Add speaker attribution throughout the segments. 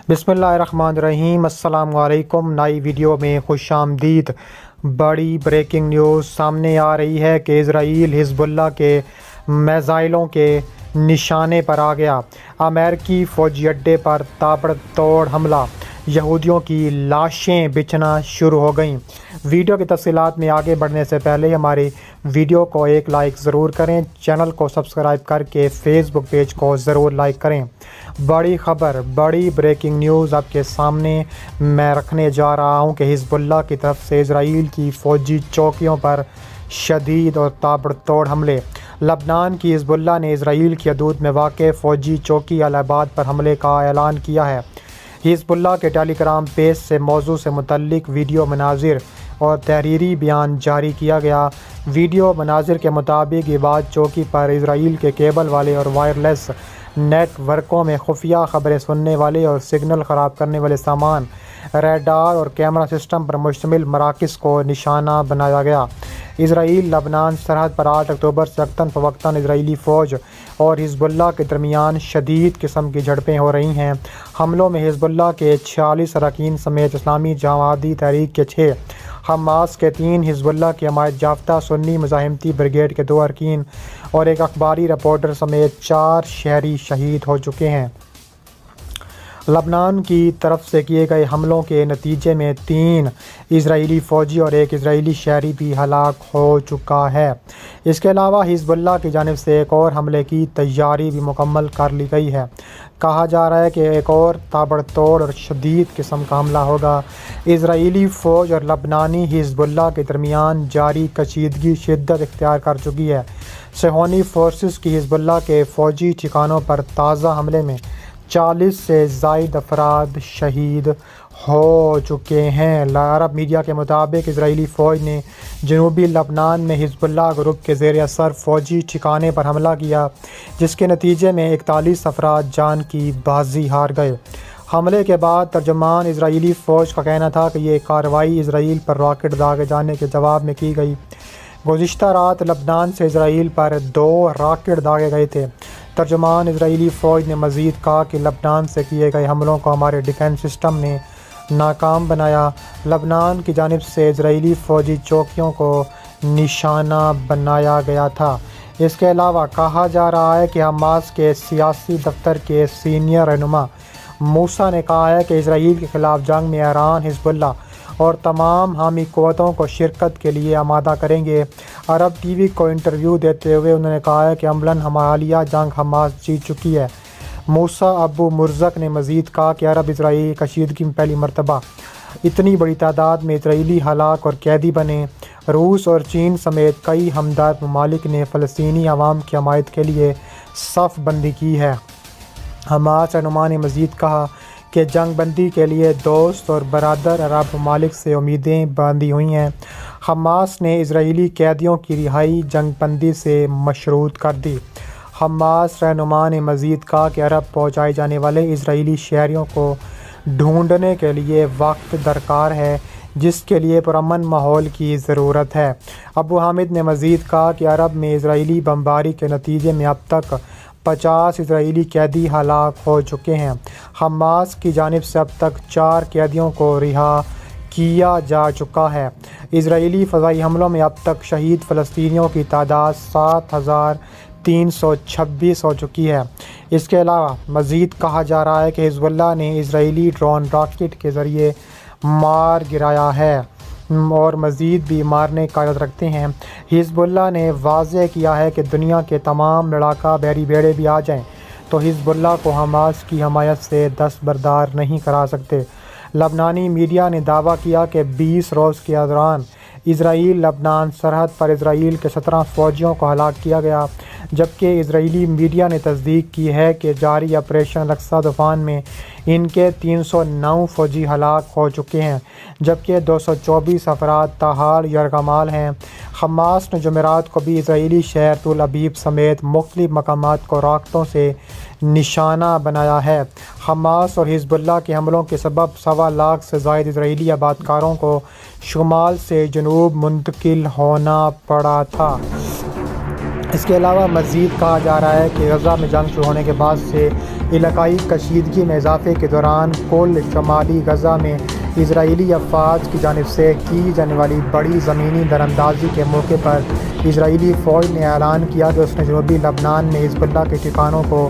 Speaker 1: بسم اللہ الرحمن الرحیم۔ السلام علیکم۔ نئی ویڈیو میں خوش آمدید۔ بڑی بریکنگ نیوز سامنے آ رہی ہے کہ اسرائیل حزب اللہ کے میزائلوں کے نشانے پر آ گیا۔ امریکی فوجی اڈے پر تابڑ توڑ حملہ، یہودیوں کی لاشیں بچھنا شروع ہو گئیں۔ ویڈیو کی تفصیلات میں آگے بڑھنے سے پہلے ہماری ویڈیو کو ایک لائک ضرور کریں، چینل کو سبسکرائب کر کے فیس بک پیج کو ضرور لائک کریں۔ بڑی خبر، بڑی بریکنگ نیوز آپ کے سامنے میں رکھنے جا رہا ہوں کہ حزب اللہ کی طرف سے اسرائیل کی فوجی چوکیوں پر شدید اور تابڑ توڑ حملے۔ لبنان کی حزب اللہ نے اسرائیل کی حدود میں واقع فوجی چوکی العباد پر حملے کا اعلان کیا ہے۔ حزب اللہ کے ٹیلی گرام پیج سے موضوع سے متعلق ویڈیو مناظر اور تحریری بیان جاری کیا گیا۔ ویڈیو مناظر کے مطابق عباد چوکی پر اسرائیل کے کیبل والے اور وائرلیس نیٹ ورکوں میں خفیہ خبریں سننے والے اور سگنل خراب کرنے والے سامان، ریڈار اور کیمرہ سسٹم پر مشتمل مراکز کو نشانہ بنایا گیا۔ اسرائیل لبنان سرحد پر 8 اکتوبر سے وقتاً فوقتاً اسرائیلی فوج اور حزب اللہ کے درمیان شدید قسم کی جھڑپیں ہو رہی ہیں۔ حملوں میں حزب اللہ کے 46 اراکین سمیت اسلامی جہادی تحریک کے 6، حماس کے 3، حزب اللہ کی حمایت یافتہ سنی مزاحمتی بریگیڈ کے 2 اراکین اور ایک اخباری رپورٹر سمیت 4 شہری شہید ہو چکے ہیں۔ لبنان کی طرف سے کیے گئے حملوں کے نتیجے میں 3 اسرائیلی فوجی اور 1 اسرائیلی شہری بھی ہلاک ہو چکا ہے۔ اس کے علاوہ حزب اللہ کی جانب سے ایک اور حملے کی تیاری بھی مکمل کر لی گئی ہے۔ کہا جا رہا ہے کہ ایک اور تابڑ توڑ اور شدید قسم کا حملہ ہوگا۔ اسرائیلی فوج اور لبنانی حزب اللہ کے درمیان جاری کشیدگی شدت اختیار کر چکی ہے۔ صہیونی فورسز کی حزب اللہ کے فوجی ٹھکانوں پر تازہ حملے میں 40 سے زائد افراد شہید ہو چکے ہیں۔ عرب میڈیا کے مطابق اسرائیلی فوج نے جنوبی لبنان میں حزب اللہ گروپ کے زیر اثر فوجی ٹھکانے پر حملہ کیا، جس کے نتیجے میں 41 افراد جان کی بازی ہار گئے۔ حملے کے بعد ترجمان اسرائیلی فوج کا کہنا تھا کہ یہ کارروائی اسرائیل پر راکٹ داغے جانے کے جواب میں کی گئی۔ گزشتہ رات لبنان سے اسرائیل پر 2 راکٹ داغے گئے تھے۔ ترجمان اسرائیلی فوج نے مزید کہا کہ لبنان سے کیے گئے حملوں کو ہمارے ڈیفنس سسٹم نے ناکام بنایا۔ لبنان کی جانب سے اسرائیلی فوجی چوکیوں کو نشانہ بنایا گیا تھا۔ اس کے علاوہ کہا جا رہا ہے کہ حماس کے سیاسی دفتر کے سینئر رہنما موسیٰ نے کہا ہے کہ اسرائیل کے خلاف جنگ میں ایران، حزب اللہ اور تمام حامی قوتوں کو شرکت کے لیے آمادہ کریں گے۔ عرب ٹی وی کو انٹرویو دیتے ہوئے انہوں نے کہا ہے کہ عملاً حالیہ جنگ حماس جیت چکی ہے۔ موسیٰ ابو مرزق نے مزید کہا کہ عرب اسرائیلی کشیدگی میں پہلی مرتبہ اتنی بڑی تعداد میں اسرائیلی ہلاک اور قیدی بنے۔ روس اور چین سمیت کئی ہمدرد ممالک نے فلسطینی عوام کی حمایت کے لیے صف بندی کی ہے۔ حماس رہنما نے مزید کہا کہ جنگ بندی کے لیے دوست اور برادر عرب ممالک سے امیدیں باندھی ہوئی ہیں۔ حماس نے اسرائیلی قیدیوں کی رہائی جنگ بندی سے مشروط کر دی۔ حماس رہنما نے مزید کہا کہ عرب پہنچائے جانے والے اسرائیلی شہریوں کو ڈھونڈنے کے لیے وقت درکار ہے، جس کے لیے پرامن ماحول کی ضرورت ہے۔ ابو حامد نے مزید کہا کہ عرب میں اسرائیلی بمباری کے نتیجے میں اب تک 50 اسرائیلی قیدی ہلاک ہو چکے ہیں۔ حماس کی جانب سے اب تک 4 قیدیوں کو رہا کیا جا چکا ہے۔ اسرائیلی فضائی حملوں میں اب تک شہید فلسطینیوں کی تعداد 7326 ہو چکی ہے۔ اس کے علاوہ مزید کہا جا رہا ہے کہ حزب اللہ نے اسرائیلی ڈرون راکٹ کے ذریعے مار گرایا ہے اور مزید بھی مارنے کا ارادہ رکھتے ہیں۔ حزب اللہ نے واضح کیا ہے کہ دنیا کے تمام لڑاکا بحری بیڑے بھی آ جائیں تو حزب اللہ کو حماس کی حمایت سے دستبردار نہیں کرا سکتے۔ لبنانی میڈیا نے دعویٰ کیا کہ 20 روز کے دوران اسرائیل لبنان سرحد پر اسرائیل کے 17 فوجیوں کو ہلاک کیا گیا، جبکہ اسرائیلی میڈیا نے تصدیق کی ہے کہ جاری آپریشن الاقصی طوفان میں ان کے 309 فوجی ہلاک ہو چکے ہیں، جبکہ 224 افراد تاحال یرغمال ہیں۔ حماس نے جمعرات کو بھی اسرائیلی شہر تل ابیب سمیت مختلف مقامات کو راکٹوں سے نشانہ بنایا ہے۔ حماس اور حزب اللہ کے حملوں کے سبب 1.25 لاکھ سے زائد اسرائیلی آبادکاروں کو شمال سے جنوب منتقل ہونا پڑا تھا۔ اس کے علاوہ مزید کہا جا رہا ہے کہ غزہ میں جنگ شروع ہونے کے بعد سے علاقائی کشیدگی میں اضافے کے دوران کل شمالی غزہ میں اسرائیلی افواج کی جانب سے کی جانے والی بڑی زمینی دراندازی کے موقع پر اسرائیلی فوج نے اعلان کیا کہ اس نے جنوبی لبنان میں حزب اللہ کے ٹھکانوں کو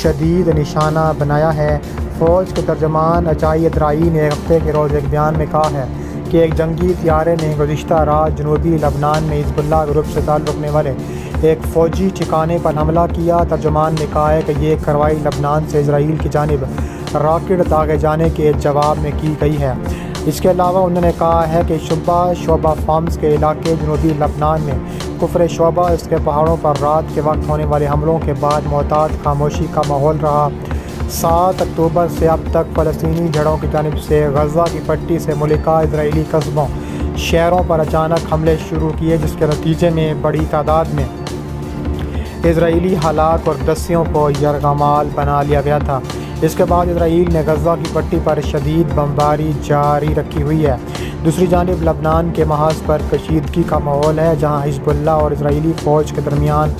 Speaker 1: شدید نشانہ بنایا ہے۔ فوج کے ترجمان اچائی ادرائی نے ایک ہفتے کے روز ایک بیان میں کہا ہے کہ ایک جنگی طیارے نے گزشتہ رات جنوبی لبنان میں حزب اللہ گروپ سے تعلق رکھنے والے ایک فوجی ٹھکانے پر حملہ کیا۔ ترجمان نے کہا ہے کہ یہ کارروائی لبنان سے اسرائیل کی جانب راکٹ داغے جانے کے جواب میں کی گئی ہے۔ اس کے علاوہ انہوں نے کہا ہے کہ شعبہ فامس کے علاقے جنوبی لبنان میں کفر شعبہ اس کے پہاڑوں پر رات کے وقت ہونے والے حملوں کے بعد محتاط خاموشی کا ماحول رہا۔ 7 اکتوبر سے اب تک فلسطینی جھڑوں کی جانب سے غزہ کی پٹی سے ملکہ اسرائیلی قصبوں شہروں پر اچانک حملے شروع کیے، جس کے نتیجے میں بڑی تعداد میں اسرائیلی ہلاک اور دسیوں کو یرغمال بنا لیا گیا تھا۔ اس کے بعد اسرائیل نے غزہ کی پٹی پر شدید بمباری جاری رکھی ہوئی ہے۔ دوسری جانب لبنان کے محاذ پر کشیدگی کا ماحول ہے، جہاں حزب اللہ اور اسرائیلی فوج کے درمیان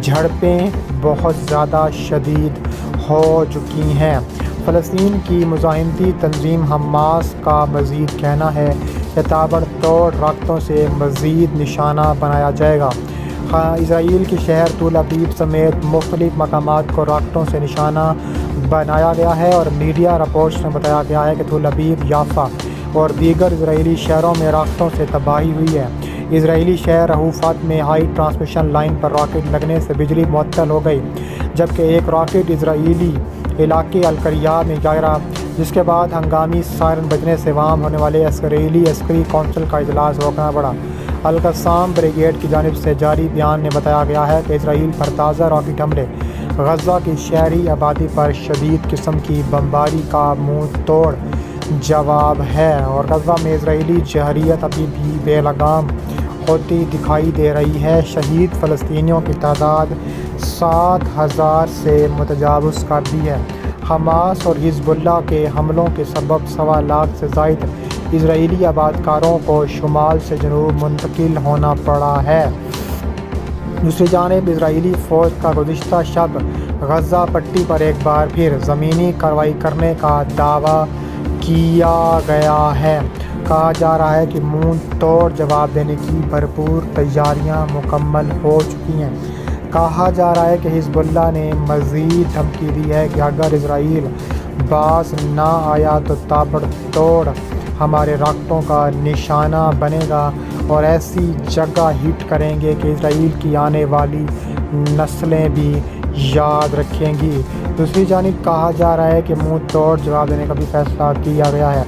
Speaker 1: جھڑپیں بہت زیادہ شدید ہو چکی ہیں۔ فلسطین کی مزاحمتی تنظیم حماس کا مزید کہنا ہے کہ تابڑ توڑ راکٹوں سے مزید نشانہ بنایا جائے گا۔ اسرائیل کے شہر تل ابیب سمیت مختلف مقامات کو راکٹوں سے نشانہ بنایا گیا ہے اور میڈیا رپورٹس میں بتایا گیا ہے کہ تل ابیب، یافا اور دیگر اسرائیلی شہروں میں راکٹوں سے تباہی ہوئی ہے۔ اسرائیلی شہر رہوفات میں ہائی ٹرانسمیشن لائن پر راکٹ لگنے سے بجلی معطل ہو گئی، جبکہ ایک راکٹ اسرائیلی علاقے القریہ میں گرا، جس کے بعد ہنگامی سائرن بجنے سے وہاں ہونے والے اسرائیلی عسکری کونسل کا اجلاس روکنا پڑا۔ القسام بریگیڈ کی جانب سے جاری بیان میں بتایا گیا ہے کہ اسرائیل پر تازہ راکٹ حملے غزہ کی شہری آبادی پر شدید قسم کی بمباری کا منہ توڑ جواب ہے، اور غزہ میں اسرائیلی جارحیت ابھی بھی بے لگام ہوتی دکھائی دے رہی ہے۔ شہید فلسطینیوں کی تعداد 7,000 سے متجاوز کر دی ہے۔ حماس اور حزب اللہ کے حملوں کے سبب 1.25 لاکھ سے زائد اسرائیلی آبادکاروں کو شمال سے جنوب منتقل ہونا پڑا ہے۔ دوسری جانب اسرائیلی فوج کا گزشتہ شب غزہ پٹی پر ایک بار پھر زمینی کارروائی کرنے کا دعویٰ کیا گیا ہے۔ کہا جا رہا ہے کہ منہ توڑ جواب دینے کی بھرپور تیاریاں مکمل ہو چکی ہیں۔ کہا جا رہا ہے کہ حزب اللہ نے مزید دھمکی دی ہے کہ اگر اسرائیل باز نہ آیا تو تابڑ توڑ ہمارے راکٹوں کا نشانہ بنے گا اور ایسی جگہ ہٹ کریں گے کہ اسرائیل کی آنے والی نسلیں بھی یاد رکھیں گی۔ دوسری جانب کہا جا رہا ہے کہ منہ توڑ جواب دینے کا بھی فیصلہ کیا گیا ہے۔